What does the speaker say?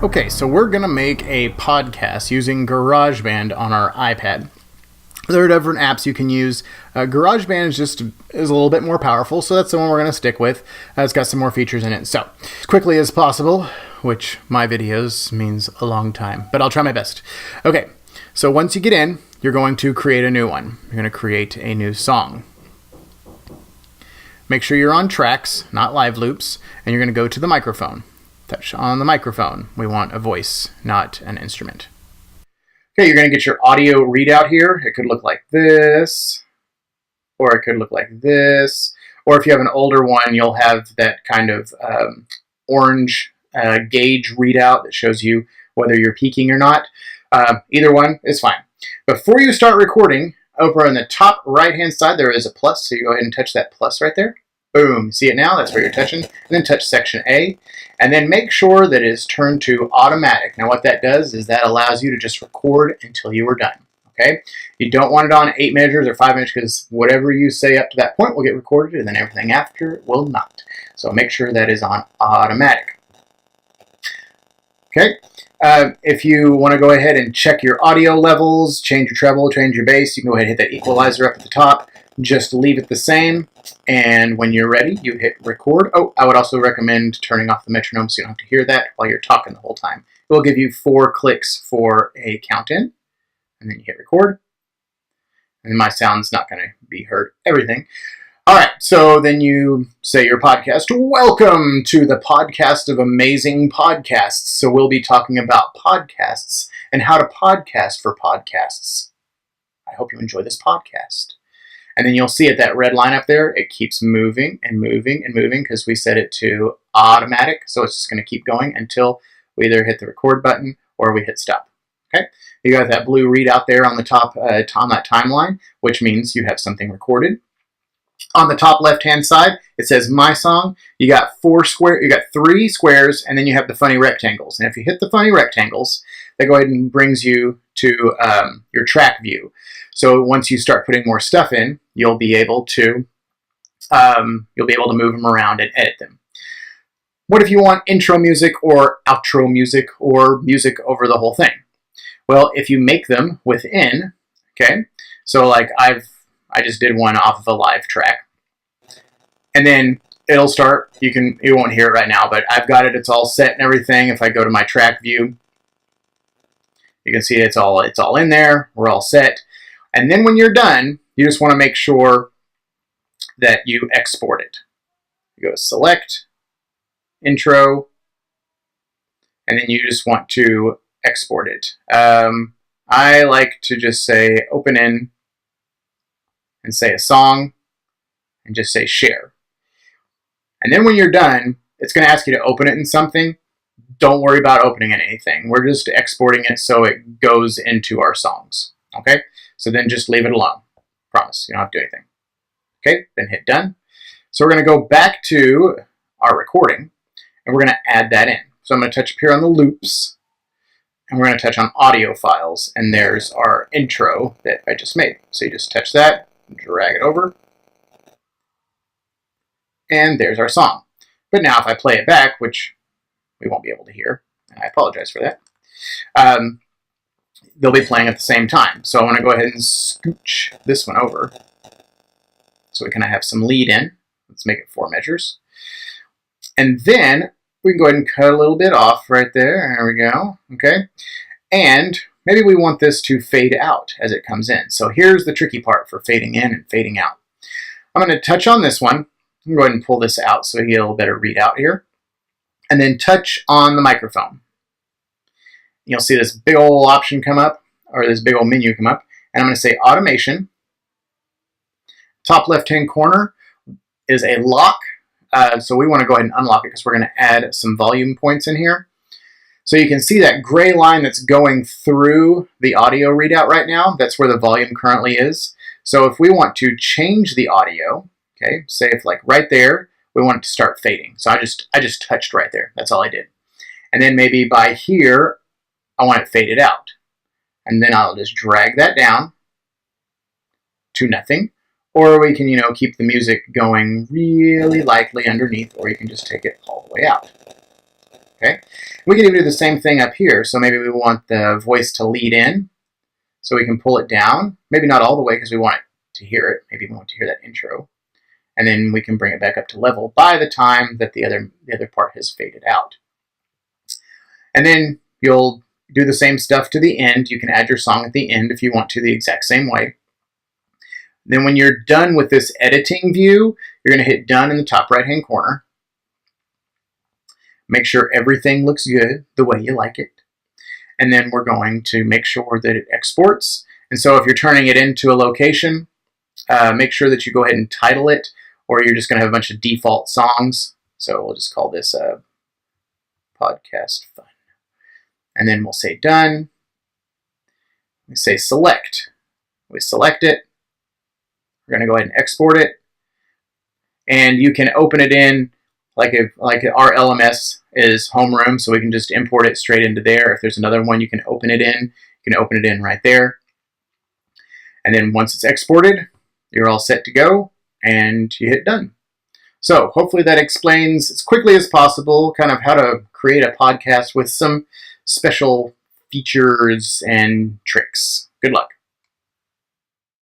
Okay, so we're going to make a podcast using Garageband on our iPad. There are different apps you can use. Garageband is a little bit more powerful, so that's the one we're going to stick with. It's got some more features in it. So, as quickly as possible, which my videos means a long time, but I'll try my best. Okay, so once you get in, you're going to create a new one. You're going to create a new song. Make sure you're on tracks, not live loops, and you're going to go to the microphone. Touch on the microphone. We want a voice, not an instrument. Okay, you're going to get your audio readout here. It could look like this, or it could look like this, or if you have an older one, you'll have that kind of orange gauge readout that shows you whether you're peaking or not. Either one is fine. Before you start recording, over on the top right-hand side, there is a plus, so you go ahead and touch that plus right there. Boom, see it now? That's where you're touching. And then touch section A, and then make sure that it is turned to automatic. Now what that does is that allows you to just record until you are done, okay? You don't want it on 8 measures or 5 measures because whatever you say up to that point will get recorded and then everything after will not. So make sure that is on automatic. Okay, if you want to go ahead and check your audio levels, change your treble, change your bass, you can go ahead and hit that equalizer up at the top. Just leave it the same, and when you're ready, you hit record. Oh, I would also recommend turning off the metronome so you don't have to hear that while you're talking the whole time. It will give you 4 clicks for a count-in, and then you hit record. And my sound's not going to be heard, everything. All right, so then you say your podcast. Welcome to the podcast of amazing podcasts. So we'll be talking about podcasts and how to podcast for podcasts. I hope you enjoy this podcast. And then you'll see at that red line up there, it keeps moving and moving and moving because we set it to automatic. So it's just going to keep going until we either hit the record button or we hit stop. Okay, you got that blue readout there on the top on that timeline, which means you have something recorded. On the top left-hand side, it says My Song. You got 3 squares, and then you have the funny rectangles. And if you hit the funny rectangles, that go ahead and brings you to your track view. So once you start putting more stuff in, you'll be able to move them around and edit them. What if you want intro music or outro music or music over the whole thing? Well, if you make them within, okay, so like I just did one off of a live track, and then it'll start. You won't hear it right now, but I've got it. It's all set and everything. If I go to my track view, you can see it's all in there. We're all set. And then when you're done, you just want to make sure that you export it. You go select, intro, and then you just want to export it. I like to just say open in and say a song and just say share. And then when you're done, it's going to ask you to open it in something. Don't worry about opening in anything. We're just exporting it so it goes into our songs. Okay? So then just leave it alone. Promise, you don't have to do anything. Okay, then hit done. So we're going to go back to our recording, and we're going to add that in. So I'm going to touch up here on the loops, and we're going to touch on audio files, and there's our intro that I just made. So you just touch that, drag it over, and there's our song. But now if I play it back, which we won't be able to hear, and I apologize for that, they'll be playing at the same time. So I want to go ahead and scooch this one over so we can have some lead in. Let's make it 4 measures. And then we can go ahead and cut a little bit off right there. There we go. Okay. And maybe we want this to fade out as it comes in. So here's the tricky part for fading in and fading out. I'm going to touch on this one. I'm going to go ahead and pull this out so you get a little better readout here. And then touch on the microphone. You'll see this big old option come up, or this big old menu come up, and I'm going to say automation. Top left-hand corner is a lock, so we want to go ahead and unlock it because we're going to add some volume points in here. So you can see that gray line that's going through the audio readout right now. That's where the volume currently is. So if we want to change the audio, okay, say if like right there, we want it to start fading. So I just touched right there. That's all I did. And then maybe by here, I want it faded out. And then I'll just drag that down to nothing. Or we can, keep the music going really lightly underneath, or you can just take it all the way out. Okay, we can even do the same thing up here. So maybe we want the voice to lead in, so we can pull it down. Maybe not all the way because we want it to hear it. Maybe we want to hear that intro, and then we can bring it back up to level by the time that the other part has faded out. And then you'll do the same stuff to the end. You can add your song at the end if you want to, the exact same way. Then when you're done with this editing view, you're going to hit done in the top right-hand corner. Make sure everything looks good the way you like it. And then we're going to make sure that it exports. And so if you're turning it into a location, make sure that you go ahead and title it, or you're just going to have a bunch of default songs. So we'll just call this Podcast Fun. And then we'll say done. We say select. We select it. We're going to go ahead and export it. And you can open it in like our LMS is homeroom, so we can just import it straight into there. If there's another one you can open it in, you can open it in right there. And then once it's exported, you're all set to go, and you hit done. So hopefully that explains as quickly as possible kind of how to create a podcast with some special features and tricks. Good luck.